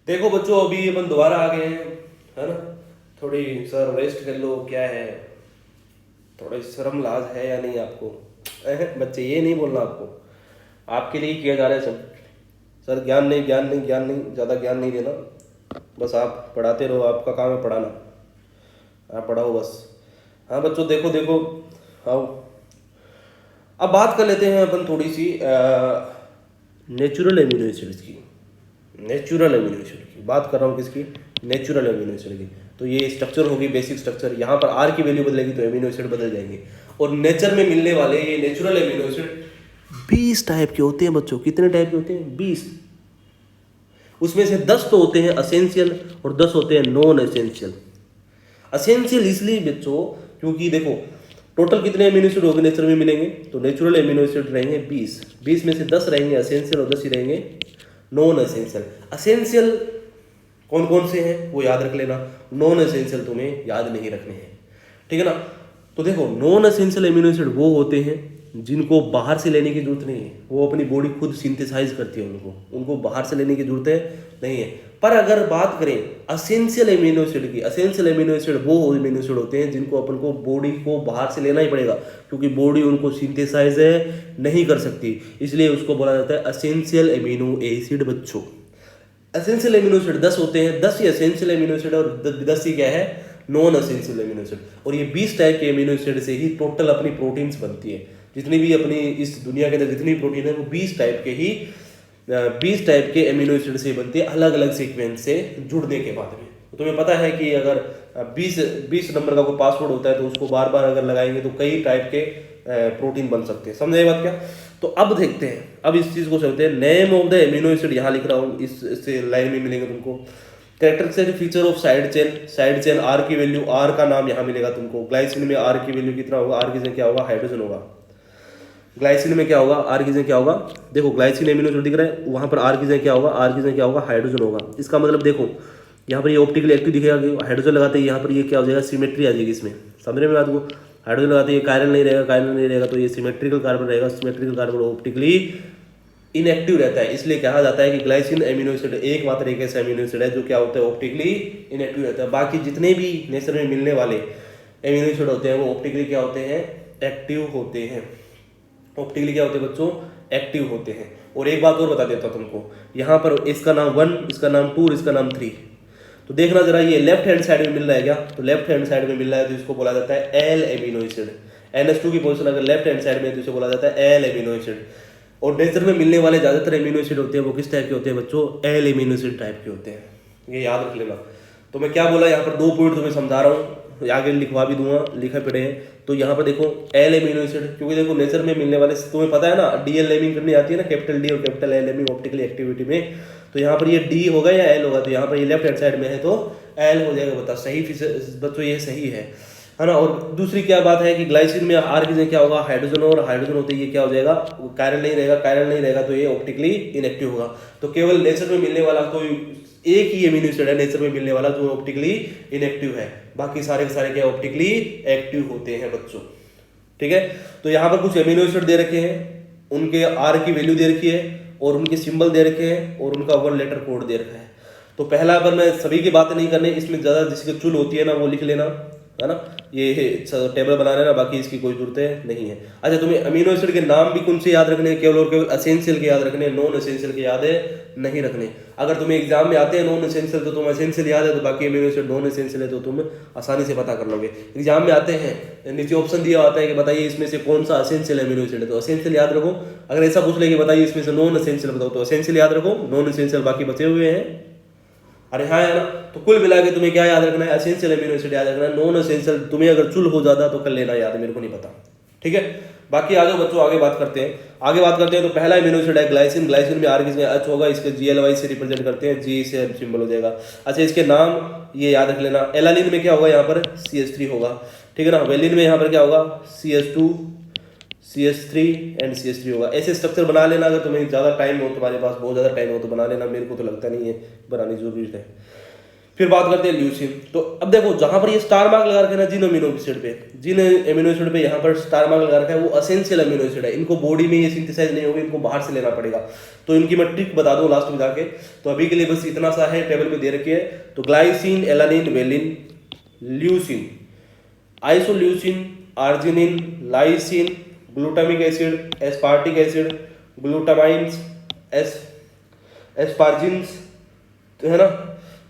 देखो बच्चों, अभी अपन दोबारा आ गए हैं, है ना। थोड़ी सर रेस्ट कर लो, क्या है, थोड़ी शर्म लाज है या नहीं आपको? बच्चे, ये नहीं बोलना आपको, आपके लिए ही किया जा रहा है सब। सर ज्ञान नहीं, ज्ञान नहीं, ज्ञान नहीं, ज़्यादा ज्ञान नहीं देना। बस आप पढ़ाते रहो, आपका काम है पढ़ाना, आप पढ़ाओ बस। हाँ बच्चों, देखो देखो, आओ। अब बात कर लेते हैं अपन थोड़ी सी नेचुरल एमिनो एसिड्स की। नेचुरल एमिनो एसिड की बात कर रहा हूँ, किसकी? नेचुरल एमिनो एसिड की। तो ये स्ट्रक्चर होगी, बेसिक स्ट्रक्चर। यहाँ पर आर की वैल्यू बदलेगी तो एमिनो एसिड बदल जाएंगे। और नेचर में मिलने वाले ये नेचुरल एमिनो एसिड 20 टाइप के होते हैं बच्चों। कितने टाइप के होते हैं? 20। उसमें से 10 तो होते हैं असेंशियल और 10 होते हैं नॉन एसेंशियल। असेंशियल इसलिए बच्चों क्योंकि देखो, टोटल कितने एमिनो एसिड होंगे नेचर में मिलेंगे? तो नेचुरल एमिनो एसिड रहेंगे 20। 20 में से 10 रहेंगे असेंशियल और 10 ही रहेंगे नॉन एसेंशियल। असेंशियल कौन कौन से हैं वो याद रख लेना, नॉन एसेंशियल तुम्हें याद नहीं रखने हैं, ठीक है ना। तो देखो, नॉन एसेंशियल एमिनो एसिड वो होते हैं जिनको बाहर से लेने की जरूरत नहीं है, वो अपनी बॉडी खुद सिंथेसाइज करती है, उनको बाहर से लेने की जरूरत नहीं है। पर अगर बात करें असेंशियल एमिनो एसिड की, असेंशियल एमिनो एसिड वो एमिनो एसिड होते हैं जिनको अपन को बॉडी को बाहर से लेना ही पड़ेगा, क्योंकि बॉडी उनको सिंथेसाइज नहीं कर सकती, इसलिए उसको बोला जाता है असेंशियल एमिनो एसिड बच्चों। एसेंशियल एमिनो एसिड 10 होते हैं, 10 ही एसेंशियल एमिनो एसिड और 10 ही क्या है? Non essential amino acid. और ये 20 टाइप के एमिनो एसिड से ही टोटल अपनी प्रोटीन्स बनती है। जितनी भी अपनी इस दुनिया के अंदर जितनी प्रोटीन है वो 20 टाइप के ही 20 टाइप के एमिनो एसिड से बनती है, अलग अलग सीक्वेंस से जुड़ने के बाद में। तो तुम्हें पता है कि अगर 20 नंबर का कोई पासवर्ड होता है तो उसको बार बार अगर लगाएंगे तो कई टाइप के प्रोटीन बन सकते हैं। समझे बात क्या? तो अब देखते हैं, अब इस चीज को समझते हैं। Name of the amino acid यहाँ लिख रहा हूँ, इससे लाइन में मिलेंगे तुमको। Characteristic feature of side chain, side chain R की वैल्यू, आर का नाम यहाँ मिलेगा तुमको। ग्लाइसिन में आर की वैल्यू कितना होगा? आर की जगह क्या होगा? हाइड्रोजन होगा। ग्लाइसिन में क्या होगा? आर की जगह क्या होगा? देखो, ग्लाइसिन एमिनो एसिड दिख रहा है, वहां पर आर की जगह क्या होगा? आर की जगह क्या होगा? हाइड्रोजन होगा। इसका मतलब देखो, यहाँ पर ये ऑप्टिकली एक्टिव दिखेगा कि हाइड्रोजन लगाते हैं, यहाँ पर ये क्या हो जाएगा? सिमेट्री आ जाएगी इसमें। समझने में बात को? हाइड्रोजन लगाते हैं, कायरल नहीं रहेगा, कायरल नहीं रहेगा तो ये सिमेट्रिकल कार्बन रहेगा। सिमेट्रिकल कार्बन ऑप्टिकली इनएक्टिव रहता है, इसलिए कहा जाता है कि ग्लाइसिन एमिनो एसिड एकमात्र एक ऐसा एमिनो एसिड है जो क्या होता है? ऑप्टिकली इनएक्टिव रहता है। बाकी जितने भी नेचर में मिलने वाले एमिनो एसिड होते हैं वो ऑप्टिकली क्या होते हैं? एक्टिव होते हैं। ऑप्टिकली क्या होते हैं बच्चों? एक्टिव होते हैं। और एक बात और बता देता हूं तुमको, यहाँ पर इसका नाम 1, इसका नाम 2, इसका नाम 3। तो देखना जरा, ये लेफ्ट हैंड साइड में मिल रहा है क्या? तो लेफ्ट हैंड साइड में मिल रहा है तो इसको बोला जाता है एल एमिनो एसिड। NH2 की पोजीशन अगर लेफ्ट हैंड साइड में है तो इसे बोला जाता है एल एमिनो एसिड। और नेचर में मिलने वाले ज्यादातर एमिनो एसिड होते हैं वो किस टाइप के होते हैं बच्चों? एल एमिनो एसिड टाइप के होते हैं, ये याद रख लेना। तो मैं क्या बोला, यहाँ पर 2 पॉइंट तुम्हें समझा रहा हूँ, आगे लिखवा भी दूंगा, लिखे पड़े हैं। तो यहाँ पर देखो एल एमिनो एसिड, क्योंकि देखो नेचर में मिलने वाले, तुम्हें पता है ना डीएल नेमिंग करनी आती है ना, कैपिटल डी और capital L naming optical activity में। तो यहाँ पर ये डी होगा या एल होगा? तो यहाँ पर ये लेफ्ट हैंड साइड में है तो एल हो जाएगा। बता सही बच्चों, ये सही है ना। और दूसरी क्या बात है कि ग्लाइसिन में आर की जगह क्या होगा? हाइड्रोजन, और हाइड्रोजन होते ही ये क्या हो जाएगा? कायरल नहीं रहेगा, कायरल नहीं रहेगा तो ये ऑप्टिकली इनएक्टिव होगा। तो केवल नेचर में मिलने वाला कोई एक ही एमिनो एसिड है नेचर में मिलने वाला जो ऑप्टिकली इनएक्टिव है, बाकी सारे के सारे क्या ऑप्टिकली एक्टिव होते हैं बच्चों, ठीक है। तो यहाँ पर कुछ एमिनो एसिड दे रखे हैं, उनके आर की वैल्यू दे रखी है और उनके सिंबल दे रखे हैं और उनका 1 लेटर कोड दे रखा है। तो पहला, पर मैं सभी की बातें नहीं करने, इसमें ज़्यादा जिसकी चुल होती है ना वो लिख लेना, है ना। ये टेबल बना लेना, बाकी इसकी कोई जरूरत नहीं है। अच्छा, तुम्हें अमीनो एसिड के नाम भी कौन से याद रखने हैं? केवल और केवल असेंशियल के याद रखने, नॉन एसेंशियल के याद नहीं रखने। अगर तुम्हें एग्जाम में आते हैं नॉन एसेंशियल तो तुम एसेंशियल याद है, तो बाकी अमीनो एसिड नॉन एसेंशियल है तो तुम आसानी से पता कर लोगे। एग्जाम में आते हैं, नीचे ऑप्शन दिया होता है कि बताइए इसमें से कौन सा असेंशियल अमीनो एसिड है, तो असेंशियल याद रखो। अगर ऐसा पूछ ले कि बताइए इसमें से नॉन एसेंशियल बताओ, तो असेंशियल याद रखो, नॉन एसेंशियल बाकी बचे हुए हैं। अरे हाँ है ना। तो कुल मिला के तुम्हें क्या याद रखना है? एसेंशियल एमिनो एसिड याद रखना है। नॉन एसेंशियल तुम्हें अगर चुल हो जाता तो कर लेना याद, मेरे को नहीं पता, ठीक है। बाकी आ जाओ बच्चों, आगे बात करते हैं। तो पहला एमिनो एसिड है ग्लाइसिन। ग्लाइसिन में आर की जगह एच होगा, इसके GLY से रिप्रेजेंट करते हैं, जी से सिंबल हो जाएगा। अच्छा, इसके नाम ये याद रख लेना। एलानिन में क्या होगा? यहाँ पर CH3 होगा, ठीक है ना। वेलिन में यहाँ पर क्या होगा? CH2 CH3 एंड CH3 होगा। ऐसे स्ट्रक्चर बना लेना, अगर तुम्हें ज़्यादा टाइम हो, तुम्हारे पास बहुत ज़्यादा टाइम हो तो बना लेना, मेरे को तो लगता नहीं है बनानी जरूरी है। फिर बात करते हैं ल्यूसीन। तो अब देखो जहां पर ये स्टार मार्क लगा रखा है ना जिन अमीनो एसिड पे यहाँ पर स्टार मार्क लगा रखा है वो असेंशियल अमीनो एसिड है, इनको बॉडी में ये सिंथेसाइज नहीं होगी, इनको बाहर से लेना पड़ेगा। तो इनकी मैं ट्रिक बता दूं लास्ट में जाके। तो अभी के लिए बस इतना सा है, टेबल पे दे रखी है। तो glycine, alanine, valine, leucine, isoleucine, arginine, lysine, glutamic acid, aspartic acid, glutamines, asparagines, तो है ना,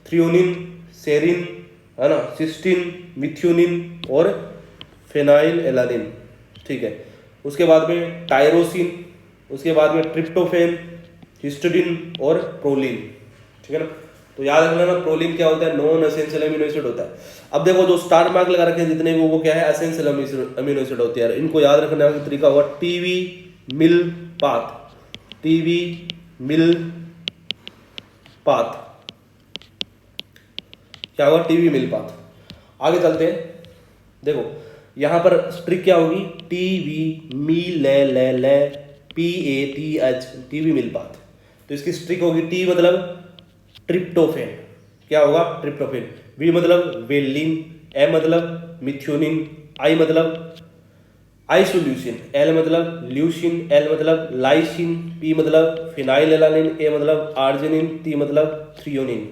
थ्रियोनिन, सेरिन, है ना, सिस्टीन, मिथ्योनिन और फेनाइल एलानिन। ठीक है, उसके बाद में टायरोसिन, उसके बाद में ट्रिप्टोफेन, हिस्टिडीन और प्रोलिन। ठीक है ना। तो याद रखना ना, प्रोलिन क्या होता है, नॉन एसेंशियल अमीनो एसिड होता है। अब देखो जो स्टार मार्क लगा रखे हैं जितने भी वो क्या है, एसेंशियल अमीनो एसिड होते हैं। इनको याद रखने का तरीका होगा टीवी मिल पाथ, टीवी मिल पाथ, क्या होगा, टीवी मिल पाथ। आगे चलते हैं, देखो यहां पर स्ट्रिक क्या होगी, टीवी मी ले PATH, टीवी मिल पाथ। तो इसकी स्ट्रिक होगी, टी मतलब ट्रिप्टोफेन, क्या होगा, ट्रिप्टोफेन, वी मतलब वेलिन, ए मतलब मिथ्योनिन, आई मतलब आइसोल्यूसिन, एल मतलब ल्यूसिन, एल मतलब लाइसिन, पी मतलब फिनाइल एलानिन, ए मतलब आर्जिनिन, टी मतलब थ्रियोनिन।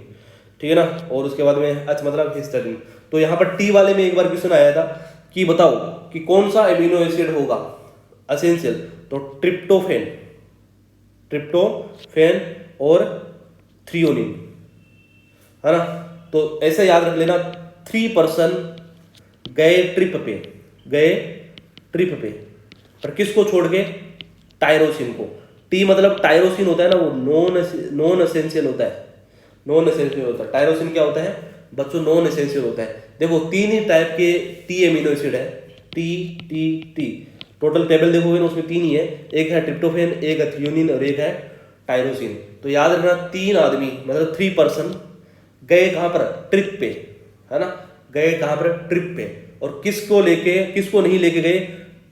ठीक है ना। और उसके बाद में एच मतलब हिस्टडीन। तो यहाँ पर टी वाले में एक बार क्वेश्चन आया था कि बताओ कि कौन सा एमिनो एसिड होगा एसेंशियल, तो ट्रिप्टोफेन, ट्रिप्टोफेन और थ्रियोनिन, है ना। तो ऐसे याद रख लेना, 3% गए ट्रिप पे, पर किसको छोड़ के, टायरोसिन को। टी मतलब टायरोसिन होता है ना, वो नॉन एसेंशियल होता है, नॉन एसेंशियल होता है। टायरोसिन क्या होता है बच्चों, नॉन एसेंशियल होता है। देखो 3 ही टाइप के टी एमिनो एसिड है, टी टोटल टेबल देखोगे ना उसमें 3 ही है, एक है ट्रिप्टोफेन, एक है थ्रियोनिन और एक है टायरोसिन। तो याद रखना 3 आदमी मतलब 3% गए कहां पर, ट्रिप पे, है ना, गए कहां पर, ट्रिप पे। और किसको नहीं लेके गए,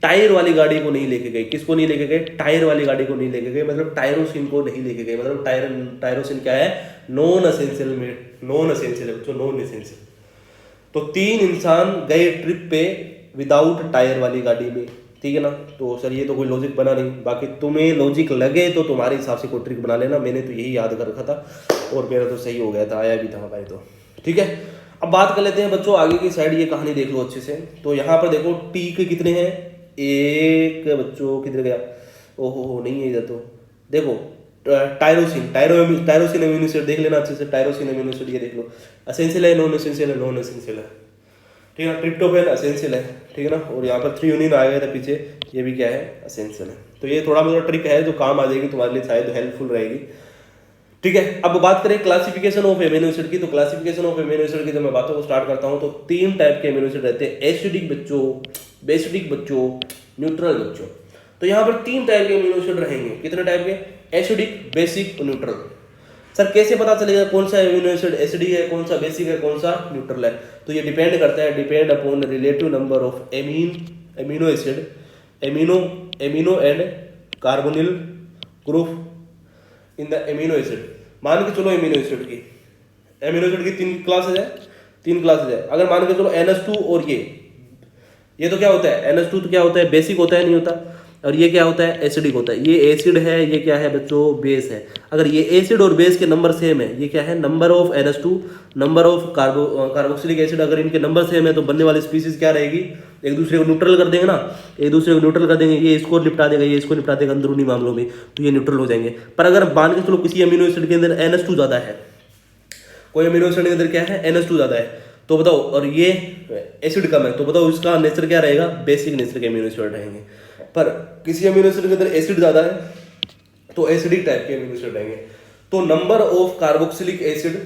टायर वाली गाड़ी को नहीं लेके गए। किसको नहीं लेके गए, टायर वाली गाड़ी को नहीं लेके गए, मतलब टायरोसिन को नहीं लेके गए। मतलब टायरोसिन क्या है, नॉन एसेंशियल है बच्चों, नॉन एसेंशियल। तो 3 इंसान गए ट्रिप पे विदाउट टायर वाली गाड़ी में। ठीक है ना। तो सर ये तो कोई लॉजिक बना नहीं, बाकी तुम्हें लॉजिक लगे तो तुम्हारे हिसाब से कोई ट्रिक बना लेना। मैंने तो यही याद कर रखा था और मेरा तो सही हो गया था, आया भी था भाई। तो ठीक है, अब बात कर लेते हैं बच्चों आगे की साइड। ये कहानी देख लो अच्छे से। तो यहाँ पर देखो टी के कितने हैं, एक बच्चों किधर गया, ओहो नहीं है इधर। तो देखो टायरोसिन अमीनो एसिड देख लेना अच्छे से, टायरोसिन अमीनो एसिड ये देख लो, एसेंशियल है, नॉन एसेंशियल है, नॉन एसेंशियल है। ठीक है ना। ट्रिप्टोफेन एसेंशियल है, ठीक है ना। और यहाँ पर थ्रियोनिन आ गया था पीछे, ये भी क्या है, एसेंशियल है। तो ये थोड़ा बहुत ट्रिक है जो काम आ जाएगी तुम्हारे लिए, शायद हेल्पफुल रहेगी। ठीक है, अब बात करें क्लासिफिकेशन ऑफ एमिनो एसिड की। तो क्लासिफिकेशन ऑफ एमिनो एसिड की जब मैं बातों को स्टार्ट करता हूं तो 3 टाइप के एमिनो एसिड रहते हैं, एसिडिक बच्चों, बेसिडिक बच्चों, न्यूट्रल बच्चों। तो यहाँ पर 3 टाइप के एमिनो एसिड रहेंगे। कितने टाइप के, एसिडिक, बेसिक और न्यूट्रल। सर कैसे पता चलेगा कौन सा एमिनो एसिड एसिडिक है, कौन सा बेसिक है, कौन सा न्यूट्रल है? तो ये डिपेंड करता है, depend upon relative number of amino acid, amino and carbonyl group in the amino acid. मान के चलो एमिनो एसिड की 3 क्लासेज है, 3 क्लासेज है। अगर मान के चलो NH2 और ये तो क्या होता है, NH2 तो क्या होता है, बेसिक होता है, नहीं होता। और ये क्या होता है, एसिडिक होता है। ये एसिड है, ये क्या है बच्चों, बेस है। अगर ये एसिड और बेस के नंबर सेम है, ये क्या है, number of NH2, number of carboxylic acid, अगर इनके नंबर सेम है तो बनने वाली स्पीसीज क्या रहेगी, एक दूसरे को न्यूट्रल कर देंगे ना, एक दूसरे को न्यूट्रल कर देंगे। ये इसको निपटा देगा, ये इसको निपटा देगा अंदरूनी मामलों में, तो ये न्यूट्रल हो जाएंगे। पर अगर मान के चलो किसी अमीनो एसिड के अंदर NH2 ज्यादा है, कोई अमीनो एसिड के अंदर क्या है, NH2 ज्यादा है, तो बताओ, और ये एसिड कम है, तो बताओ इसका नेचर क्या रहेगा, बेसिक नेचर के अमीनो एसिड रहेंगे। पर किसी अमीनो एसिड के अंदर एसिड ज्यादा है तो एसिडिक टाइप के अमीनो एसिड रहेंगे। तो नंबर ऑफ कार्बोक्सिलिक एसिड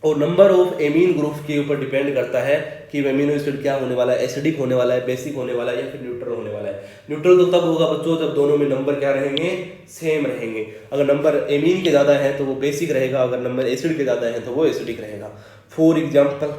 और नंबर ऑफ एमीन ग्रुप के ऊपर डिपेंड करता है कि अमीनो एसिड क्या होने वाला है, एसिडिक होने वाला है, बेसिक होने वाला है या फिर न्यूट्रल होने वाला है। न्यूट्रल तो तब होगा बच्चों जब दोनों में नंबर क्या रहेंगे, सेम रहेंगे। अगर नंबर एमीन के ज्यादा है तो वो बेसिक रहेगा, अगर नंबर एसिड के ज्यादा है तो वो एसिडिक रहेगा। फॉर एग्जाम्पल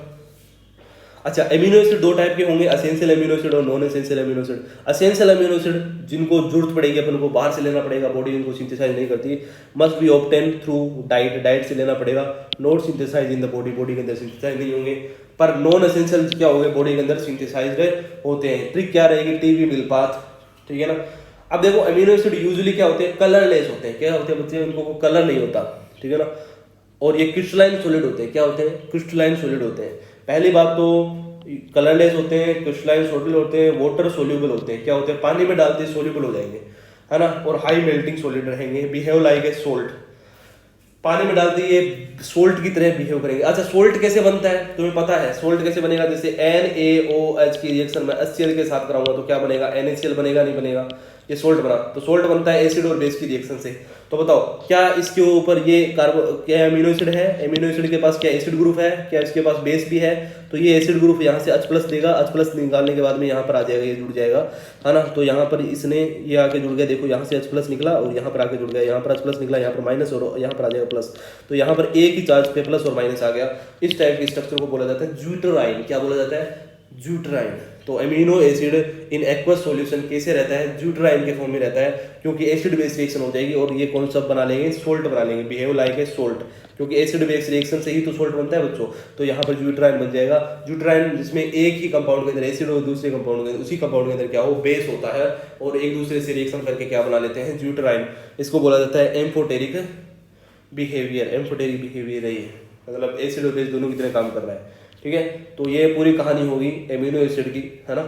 अच्छा, एमिनो एसिड दो टाइप के होंगे, असेंशियल एमिनो एसिड और non essential amino acid. Essential amino acid जिनको जरूरत पड़ेगी, अपन को बाहर से लेना पड़ेगा, बॉडी इनको सिंथेसाइज नहीं करती, must be obtain through diet, diet से लेना पड़ेगा, not synthesize in the body, body के अंदर सिंथेसाइज नहीं होंगे। पर नॉन एसेंशियल क्या हो गए, बॉडी के अंदर सिंथेसाइज होते हैं। ट्रिक क्या रहेगी, टीवी मिल पाथ, ठीक है ना। अब देखो अमीनो एसिड यूजुअली क्या होते हैं, कलरलेस होते हैं। क्या होते हैं बच्चे, उनको कलर नहीं होता, ठीक है ना। और ये क्रिस्टलाइन सॉलिड होते हैं। क्या होते हैं, क्रिस्टलाइन सॉलिड होते हैं। पहली बात तो कलरलेस होते हैं, क्रिस्टलाइन सॉलिड होते हैं, वाटर सोल्यूबल होते हैं। क्या होते हैं, पानी में डालते सोल्यूबल हो जाएंगे, है ना। और हाई मेल्टिंग सॉलिड रहेंगे, बिहेव लाइक ए सोल्ट, पानी में डालते ये सोल्ट की तरह बिहेव करेंगे। अच्छा, सोल्ट कैसे बनता है, तुम्हें पता है सोल्ट कैसे बनेगा। जैसे NaOH की रिएक्शन में HCl के साथ कराऊंगा तो क्या बनेगा, NaCl बनेगा, नहीं बनेगा, ये सोल्ट बना। तो सोल्ट बनता है एसिड और बेस की रिएक्शन से। तो बताओ क्या इसके ऊपर ये क्या अमीनो एसिड है, अमीनो एसिड के पास क्या एसिड ग्रुप है, क्या इसके पास बेस भी है। तो ये एसिड ग्रुप यहाँ से H+ देगा, H+ निकालने के बाद में यहाँ पर आ जाएगा, ये जुड़ जाएगा, है ना। तो यहाँ पर इसने ये आके जुड़ गया, देखो यहाँ से H+ निकला और यहाँ पर आके जुड़ गया, यहाँ पर H+ निकला, यहाँ पर माइनस और यहाँ पर आ जाएगा प्लस। तो यहाँ पर एक ही चार्ज पे प्लस और माइनस आ गया। इस टाइप के स्ट्रक्चर को बोला जाता है ज्यूटराइन। क्या बोला जाता है, ज्यूटराइन। तो amino acid in aqueous solution कैसे रहता है, ज्यूटराइन के फॉर्म में रहता है, क्योंकि एसिड बेस रिएक्शन हो जाएगी और ये कौन सा बना लेंगे, सोल्ट बना लेंगे, बिहेव लाइक ए सोल्ट, क्योंकि एसिड बेस रिएक्शन से ही तो सोल्ट बनता है बच्चों। तो यहाँ पर ज्यूटराइन बन जाएगा। ज्यूटराइन जिसमें एक ही कंपाउंड के अंदर एसिड और दूसरे कंपाउंड के अंदर, उसी कंपाउंड के अंदर क्या हो, बेस होता है और एक दूसरे से रिएक्शन करके क्या बना लेते हैं, ज्यूटराइन। इसको बोला जाता है एम्फोटेरिक बिहेवियर। एम्फोटेरिक बिहेवियर है, मतलब एसिड और बेस दोनों की तरह काम कर रहा है, ठीक है। तो ये पूरी कहानी होगी एमिनो एसिड की, है ना।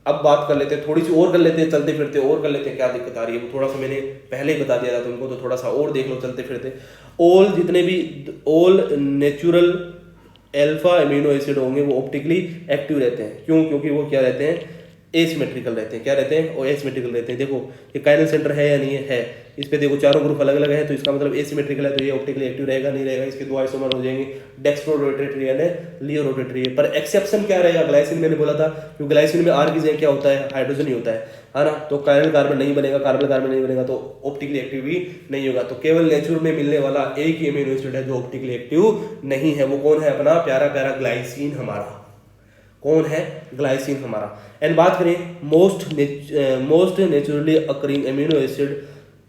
अब बात कर लेते हैं, थोड़ी सी और कर लेते हैं, चलते फिरते और कर लेते हैं, क्या दिक्कत आ रही है वो थोड़ा सा मैंने पहले ही बता दिया था तुमको, तो थोड़ा सा और देख लो चलते फिरते। ऑल जितने भी all natural alpha amino acid होंगे वो ऑप्टिकली एक्टिव रहते हैं। क्यों, क्योंकि वो क्या रहते हैं, एसिमेट्रिकल रहते हैं। क्या रहते हैं, वो एसिमेट्रिकल रहते हैं। देखो ये काइनल सेंटर है या नहीं है, इस पे देखो चारों ग्रुप अलग अलग है, तो इसका मतलब एसिमेट्रिकल है, तो ये ऑप्टिकली एक्टिव रहेगा, नहीं रहेगा। इसके दो आइसोमर हो जाएंगे, dextro rotatory and levo rotatory. पर एक्सेप्शन क्या रहेगा, ग्लाइसिन मैंने बोला था, क्योंकि ग्लाइसिन में R की जगह क्या होता है, हाइड्रोजन ही होता है ना। तो काइनल कार्बन नहीं बनेगा, कार्बन कार्बन नहीं बनेगा, तो ऑप्टिकली एक्टिव भी नहीं होगा। तो केवल नेचर में मिलने वाला एक ही एमिनो एसिड है जो ऑप्टिकली एक्टिव नहीं है, वो कौन है, अपना प्यारा प्यारा ग्लाइसिन हमारा। कौन है, ग्लाइसिन हमारा। एंड बात करें most naturally occurring amino acid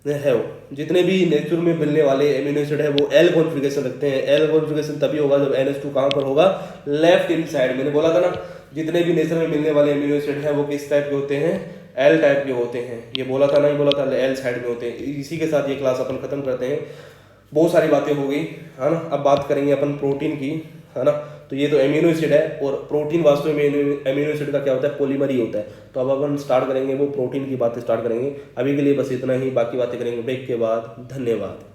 है, वो जितने भी नेचर में मिलने वाले एमिनो एसिड है वो L कॉन्फ़िगरेशन रखते हैं। L कॉन्फ़िगरेशन तभी होगा जब NH2 कहाँ पर होगा, लेफ्ट इन साइड। मैंने बोला था ना, जितने भी नेचर में मिलने वाले एमिनो एसिड है वो किस टाइप के होते हैं, L टाइप के होते हैं। ये बोला था, नहीं बोला था, L साइड में होते हैं। इसी के साथ ये क्लास अपन खत्म करते हैं। बहुत सारी बातें हो गई, है ना। अब बात करेंगे अपन प्रोटीन की, है ना। तो ये तो एमिनो एसिड है, और प्रोटीन वास्तव में एमिनो एसिड का क्या होता है, पॉलीमर ही होता है। तो अब अपन स्टार्ट करेंगे वो प्रोटीन की बातें स्टार्ट करेंगे। अभी के लिए बस इतना ही, बाकी बातें करेंगे ब्रेक के बाद। धन्यवाद।